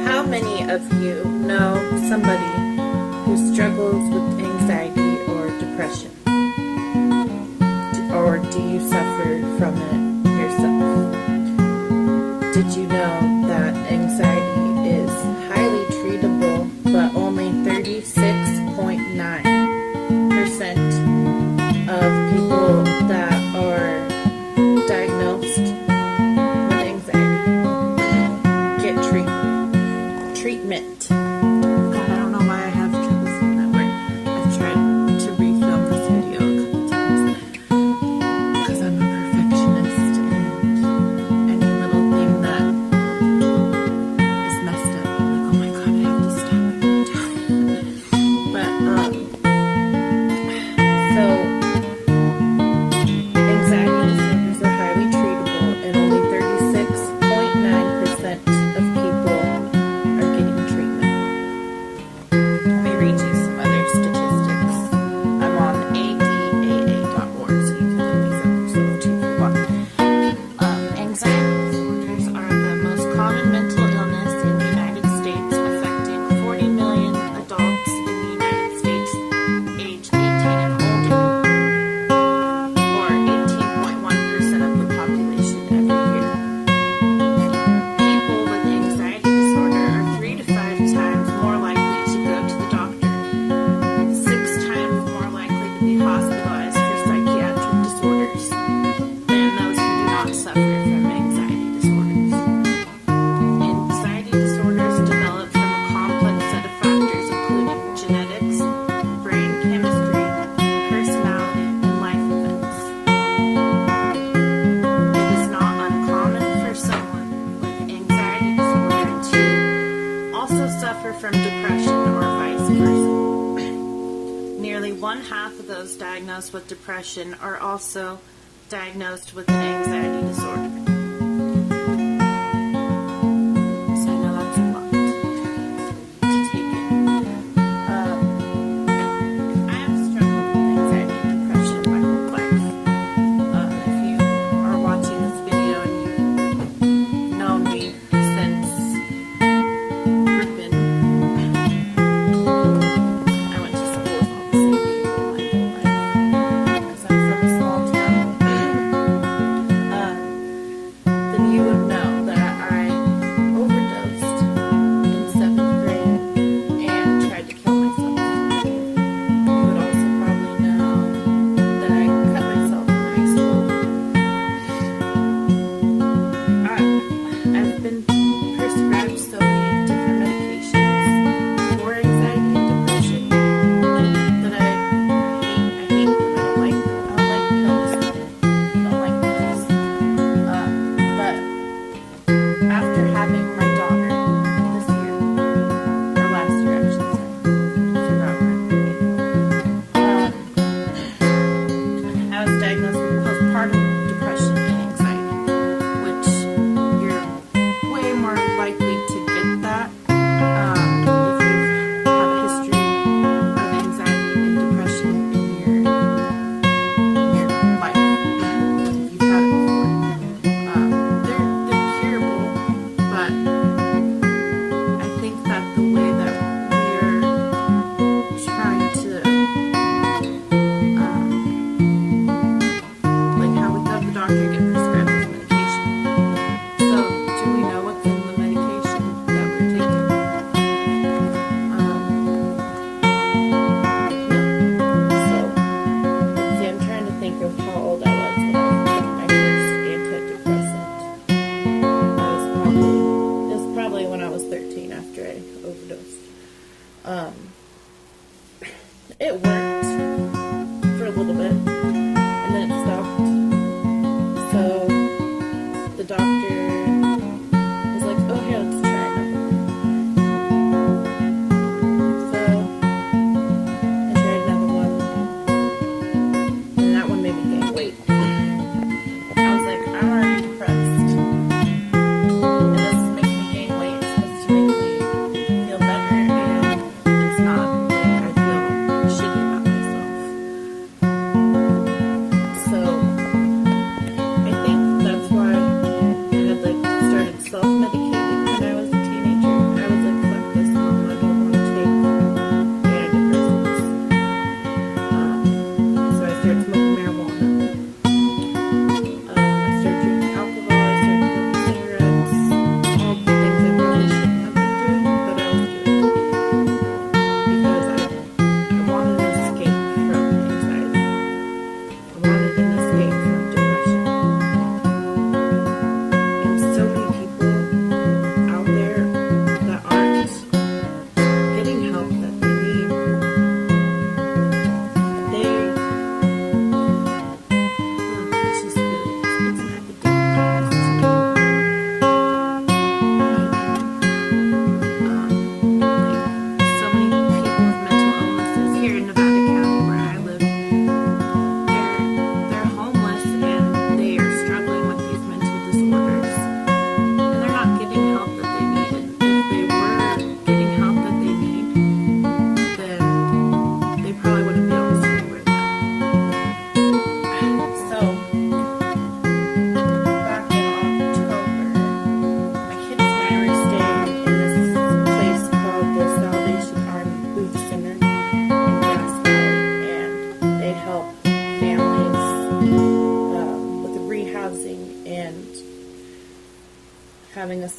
How many of you know somebody who struggles with anxiety or depression? Or do you suffer from it yourself? Did you know that anxiety is highly treatable, but only 36.9% of people that are diagnosed with anxiety get treatment. God, I don't know why I have trouble saying that word. I've tried to refilm this video a couple times because I'm a perfectionist, and any little thing that is messed up, I'm like, oh my God, I have to stop it. But so anxiety disorders are highly treatable, and only 36.9% of people are getting treatment. Let me read you some other statistics. I'm on ADAA.org, so you can look these up yourself too if you want. Anxiety disorders are the most common mental illness in the United States, affecting 40 million adults in the United States age 18 and older, or 18.1% of the population every year. People with anxiety disorder are 3 to 5 times more likely to go to the doctor, 6 times more likely to be hospitalized for psychiatric disorders than those who do not suffer from anxiety disorders. Anxiety disorders develop from a complex set of factors including genetics, brain chemistry, personality, and life events. It is not uncommon for someone with anxiety disorder to also suffer from depression or vice versa. Nearly 1/2 of those diagnosed with depression are also diagnosed with an anxiety disorder. So I know that's a lot to take in. I have struggled with anxiety and depression my whole life. If you are watching this video and you've known me since Ripon, I went to school with all the same people my whole life because I'm from a small town. Then you would know that I overdosed in 7th grade and tried to kill myself. You would also probably know that I cut myself in high school. I've been prescribed so many different medications for anxiety and depression that I hate them. I don't like them. I don't like pills. I don't like pills. But after having my daughter this year, or last year actually, sorry, I forgot when, I was diagnosed with postpartum depression and anxiety, which you're way more likely to get that if you have a history of anxiety and depression in your life, if you've had it before. They're curable, but I think that the way that we're trying to like how we go to the doctor and get prescribed this medication. So, do we know what's in the medication that we're taking? No. So, let's see, I'm trying to think of how old I was when I was taking my first antidepressant. It was probably when I was 13 after I overdosed. It worked for a little bit, and then it stopped. So the doctor was like, oh, here, let's try another one. So I tried another one, and that one made me gain weight. I was like, I'm already depressed, and this is making me gain weight. It's supposed to make me feel better, and it's not. Like, I feel shitty about myself.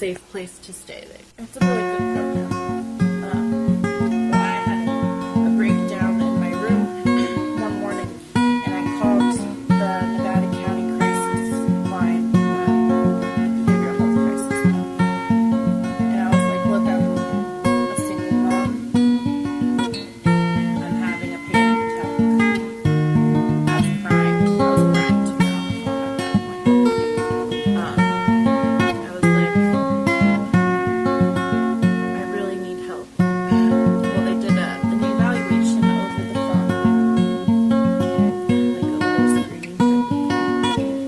safe place to stay there. It's a really good program. Well, I had a breakdown in my room one morning, and I called the Nevada County Crisis Line, behavioral health crisis line, and I was like, "Look, I'm a single mom. I'm having a panic attack." I was crying. I was crying to her on the phone at that point. I was like, I really need help. Well, they did an evaluation over the phone, like a little screening type of thing.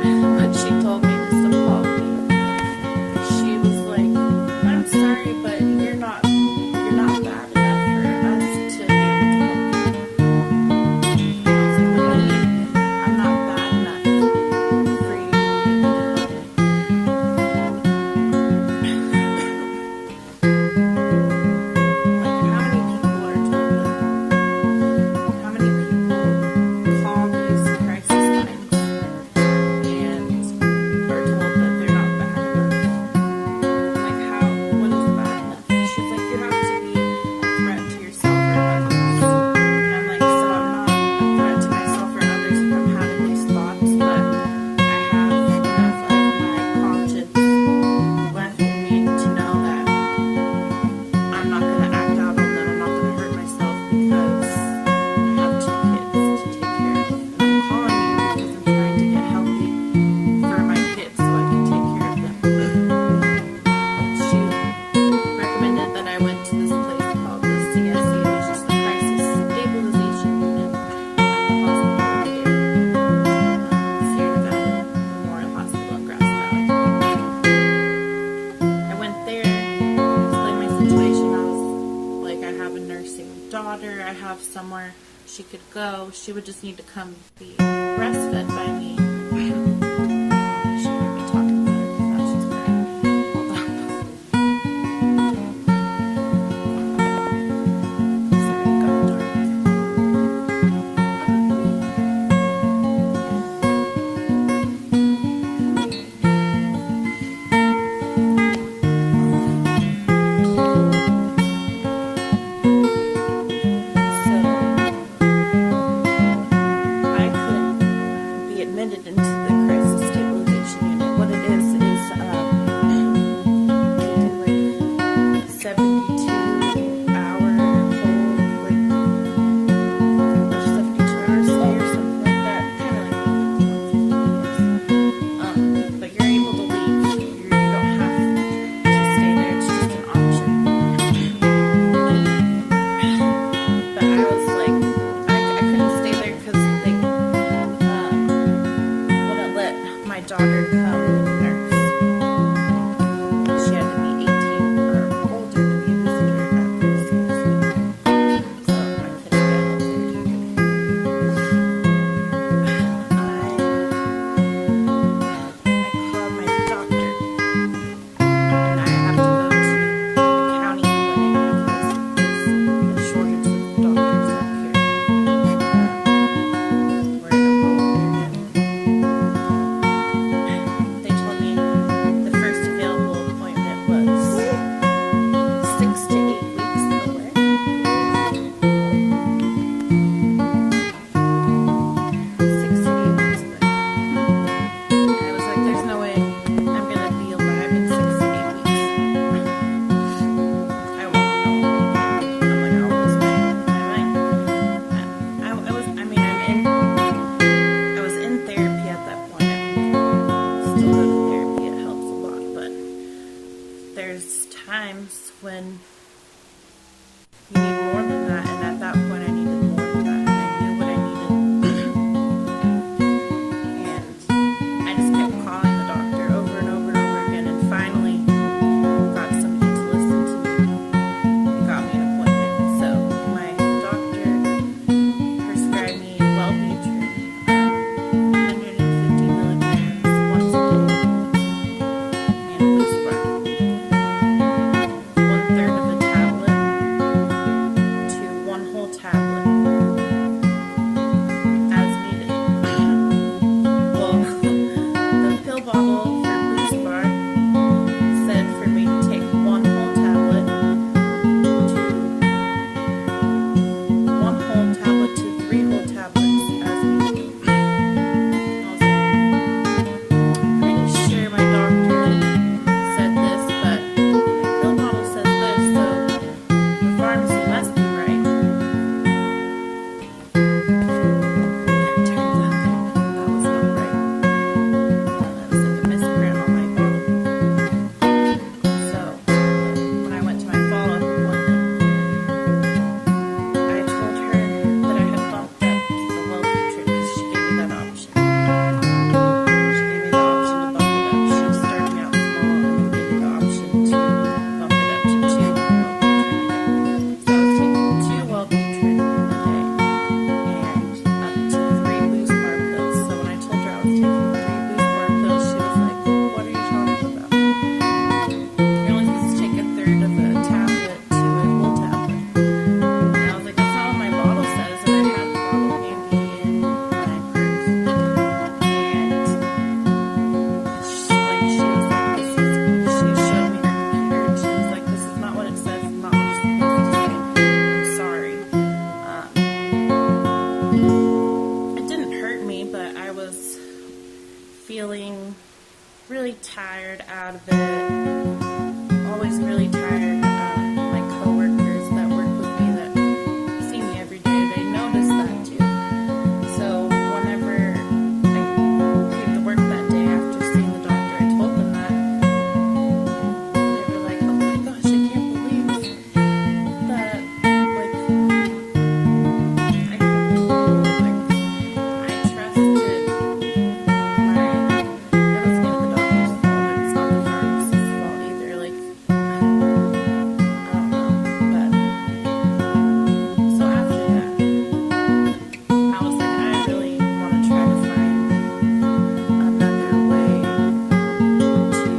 And when she told me this apology, she was like, "I'm sorry, but you're not bad enough for us to be able to help you." I was like, "What do you mean? I'm not bad enough for you to be able to help me?" Like, how many people are told that? How many people call these crisis lines and are told that they're not bad enough? Like, what is bad enough? She's like, "You have to be a threat to yourself or others." And I'm like, "So I'm not a threat to myself or others if I'm having these thoughts, but I have enough of my conscience left in me to know that I'm not going to act out on them. I'm not going to hurt myself because I have 2 kids to take care of. And I'm calling you because I'm trying to get healthy for my kids so I can take care of them." She recommended that I went to this place called the CSE, which is the Crisis Stabilization Unit at the hospital here, Sierra Nevada Memorial Hospital in Grass Valley. I went there, explained my situation. I was like, I have a nursing daughter. I have somewhere she could go. She would just need to come be breastfed by me. She heard me talking about it. Now she's crying. Hold on. Sorry, it got dark. So I couldn't be admitted into the crisis stabilization unit. What it is they do like 72-hour hold, like 72-hour stay or something like that. Kind of like but you're able to leave. You don't have to stay there. It's just an option. But I was like, I couldn't stay there because they wouldn't let my daughter come and nurse. She had to be 18 or older to be a visitor at the CSU. So I couldn't get out there either. I called my doctor, and I have to go to the county clinic because there's a shortage of doctors up here. We're in a rural area. They told me the first available appointment was 6 to 8 weeks away. 6 to 8 weeks away. And I was like, "There's no way I'm gonna be alive in 6 to 8 weeks. I won't know. I'm like, I'll lose my mind." I was in therapy at that point. I still go to therapy. It helps a lot, but there's times when you need more than that, and at that point I needed more than that, and I knew what I needed. And I just kept calling the doctor over and over and over again, and finally got somebody to listen to me and got me an appointment. So my doctor prescribed me Wellbutrin, 150 milligrams once a day, and Loosepart, 1/3 of always really tired. My coworkers that work with me that see me every day, they notice that too. So whenever I came to work that day after seeing the doctor, I told them that. They were like, "Oh my gosh, I can't believe that." Like, I trusted my. It wasn't even the doctor's fault. It's not the pharmacist's fault either. Like, I don't know. But so after that, I was like, I really want to try to find another way to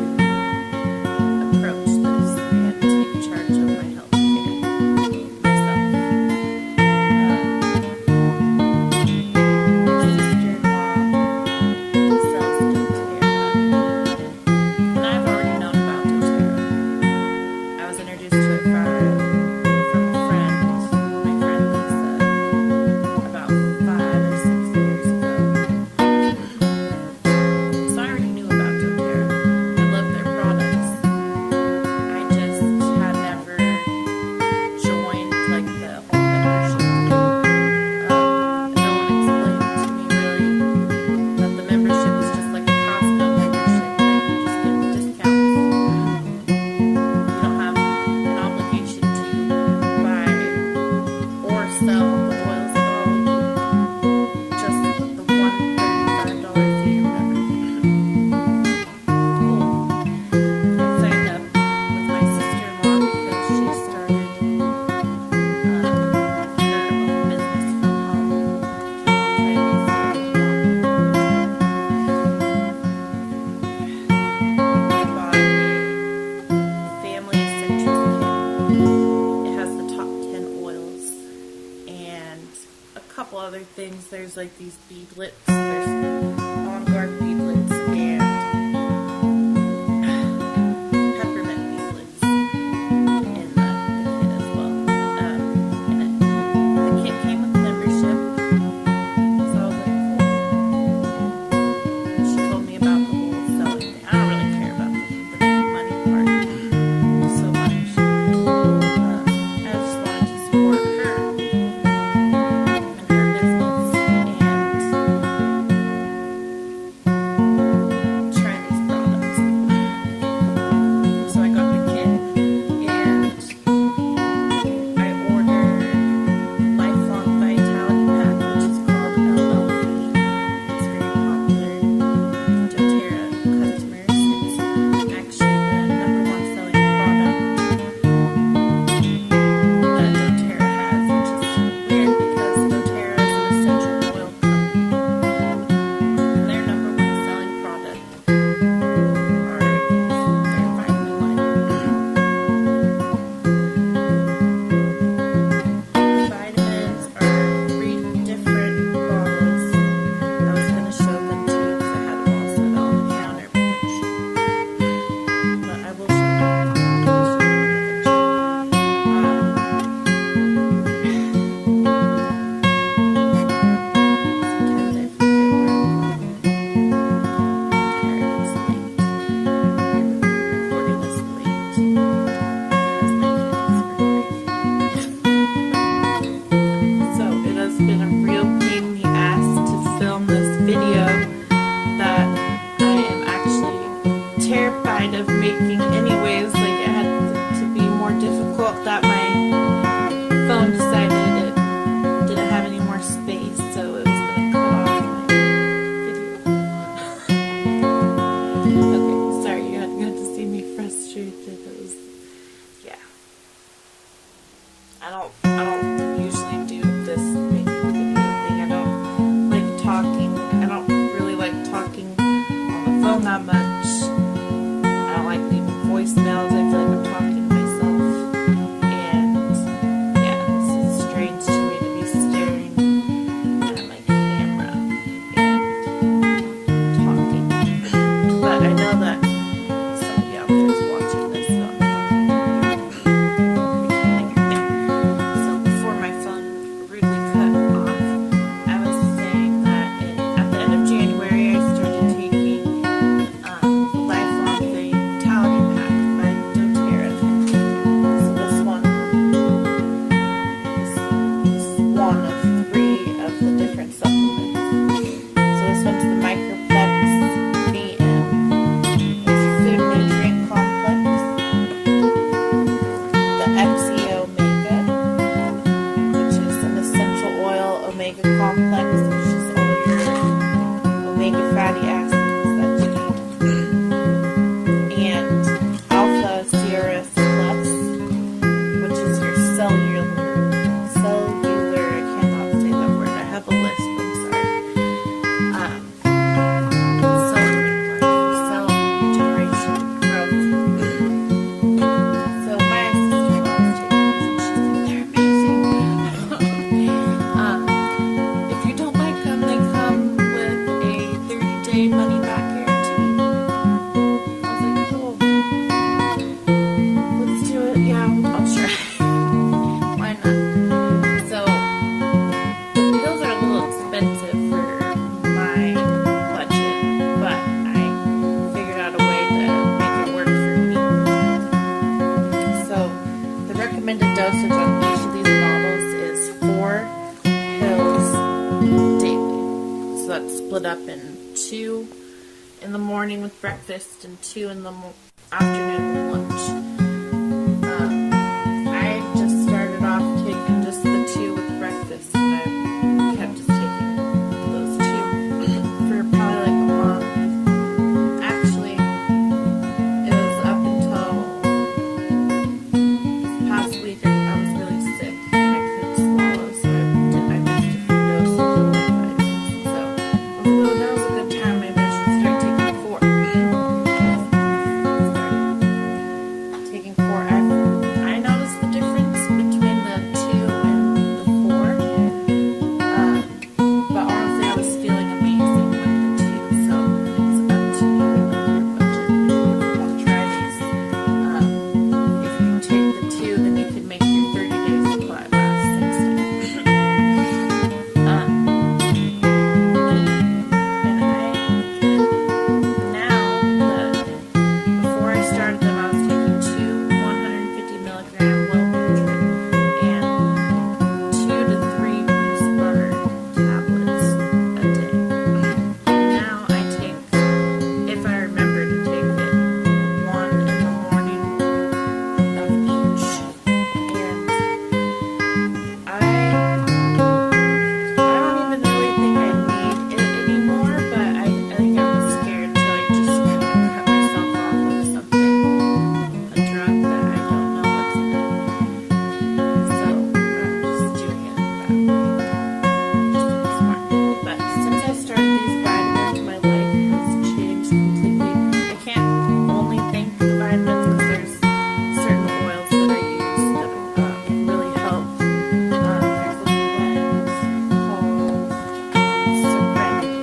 approach this and take charge of my health care myself. My sister-in-law sells doTERRA, and I've already known about doTERRA. I was introduced to it from a friend, my friend Lisa, about 5 or 6 years ago. So I already knew about doTERRA. I love their products. I just had never joined like the whole membership thing. No one explained to me really that the membership is just like a Costco membership, that you just get discounts. You don't have an obligation to buy or sell the oils at all. Just the $135 fee or whatever. Cool. I signed up with my sister-in-law because she started her own business from home. Chinese I bought a Family Essentials kit. It has the top 10 oils and a couple other things. There's like these beadlets. There's On Guard beadlets and peppermint beadlets in the kit as well. And the kit came with membership, so I was like, cool. She told me about the whole selling thing. I don't really care about the making money part so much. I just wanted to support her and her business and try these products. So I got the kit and I ordered Lifelong Vitality Pack, which is called LLV. It's very popular with doTERRA customers. It's actually the number one selling product that doTERRA has, which is weird because doTERRA is an essential oil company. And their number one selling product are their vitamin line. The vitamins are 3 different bottles. I was going to show them to you because I had them all set on the counter. But I will show you. Sometimes I forget where I'm going. Tired, it's late. I'm recording this late because my kids are crazy. So it has been a real pain in the ass to film this video that I am actually terrified of making anyways. Like, it had to be more difficult that my phone decided it didn't have any more space, so it was gonna cut off my video. Okay, sorry, you had to see me frustrated. It was, yeah. I don't usually do this making video thing. I don't like talking. I don't really like talking on the phone that much. I don't like leaving voicemails. I feel like I'm talking to myself. And split up in 2 in the morning with breakfast and 2 in the afternoon with lunch. I just started off taking just the 2 with breakfast, and I kept just taking those 2 for probably like a month. Actually, it was up until this past week I was really sick and I couldn't swallow, so I missed a few doses of vitamins. So I was like, oh, now's a good time. Maybe I should start taking 4. Start taking 4. I noticed the difference between the 2 and the 4. But honestly, I was feeling amazing with the 2. So it's up to you and your budget. If you want to try these, if you take the 2, then you can make your 30-day supply last 60. And before I started them, I was taking 2 150 milligram Wellbutrin and 2 to 3 Bruce Bird tablets a day. Now I take, if I remember to take it, 1 in the morning of each. And I don't even really think I need it anymore, but I think I'm scared to like just kind of cut myself off with something, a drug that I don't know what's in it. So I'm just doing it that way, just to be smart. But since I started these vitamins, my life has changed completely. I can't only thank the vitamins because there's certain oils that I use that really help. There's a blend called Serenity,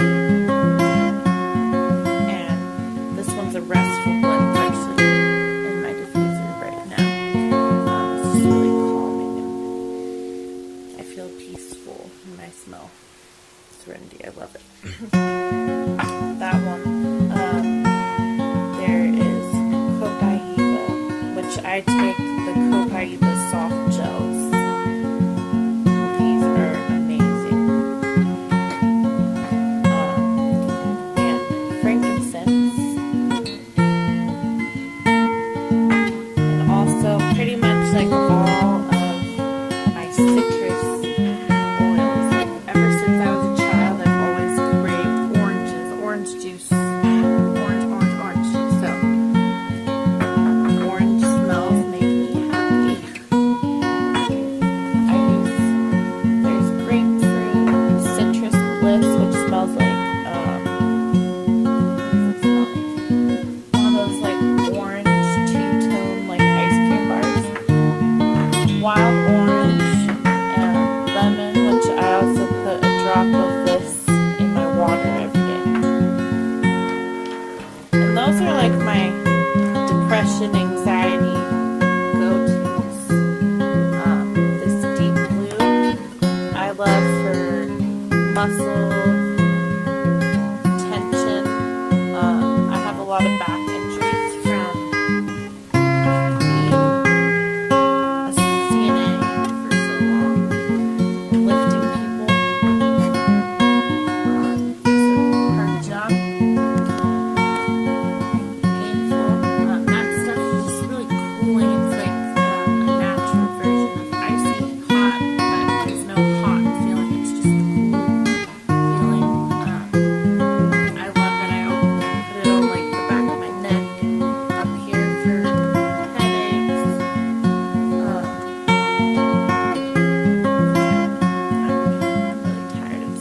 and this one's a restful blend actually in my diffuser right now. It's just really calming and I feel peaceful when I smell Serenity. I love it. That one. There is Copaiba, which I take the Copaiba soft gels. These are amazing. And frankincense. And also pretty much like all of my citrus oils. Like ever since I was a child, I've always craved oranges, orange juice, orange. So orange smells make me happy. There's grapefruit, citrus bliss, which smells like, one of those like orange two-tone like ice cream bars. Wild orange and lemon, which I also put a drop of this in my water every day. And those are like my depression, anxiety go-tos. This deep blue I love for muscle tension. I have a lot of back injuries from being a CNA for so long, lifting people. It's a hard job, painful. That stuff is just really cooling. It's like a natural version of icy hot, but there's no hot feeling. It's just the cool feeling. I love that I put it on like the back of my neck, up here for headaches. I'm really tired of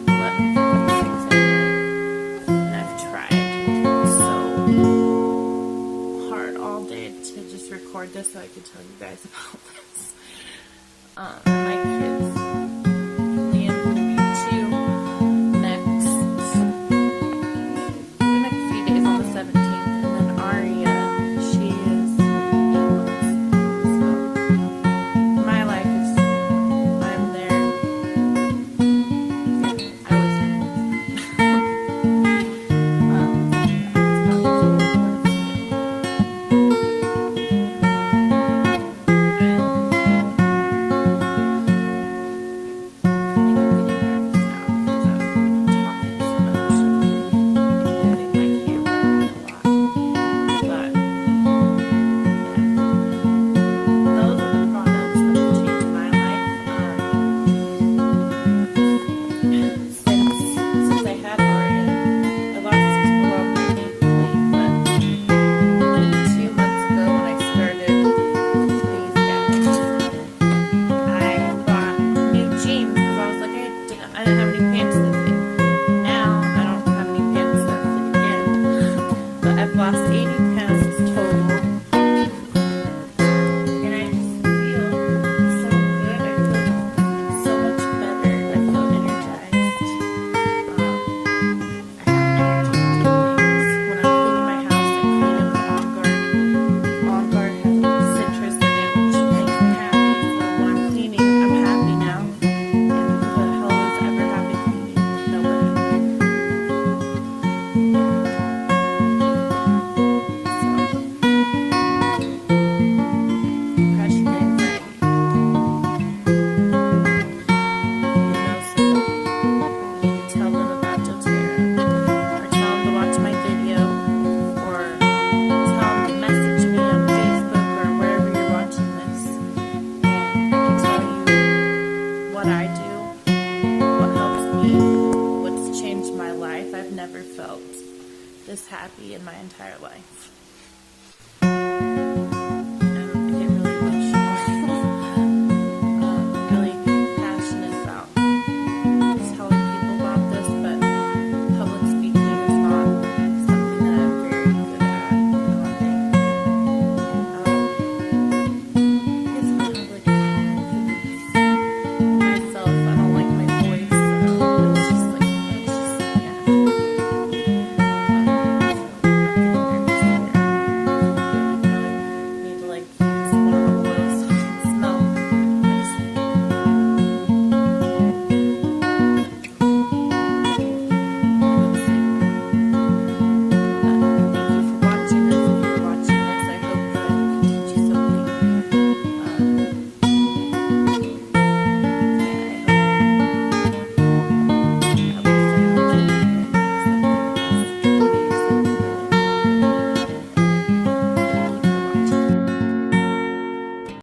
letting things and I've tried so hard all day to just record this so I could tell you guys about this. My kids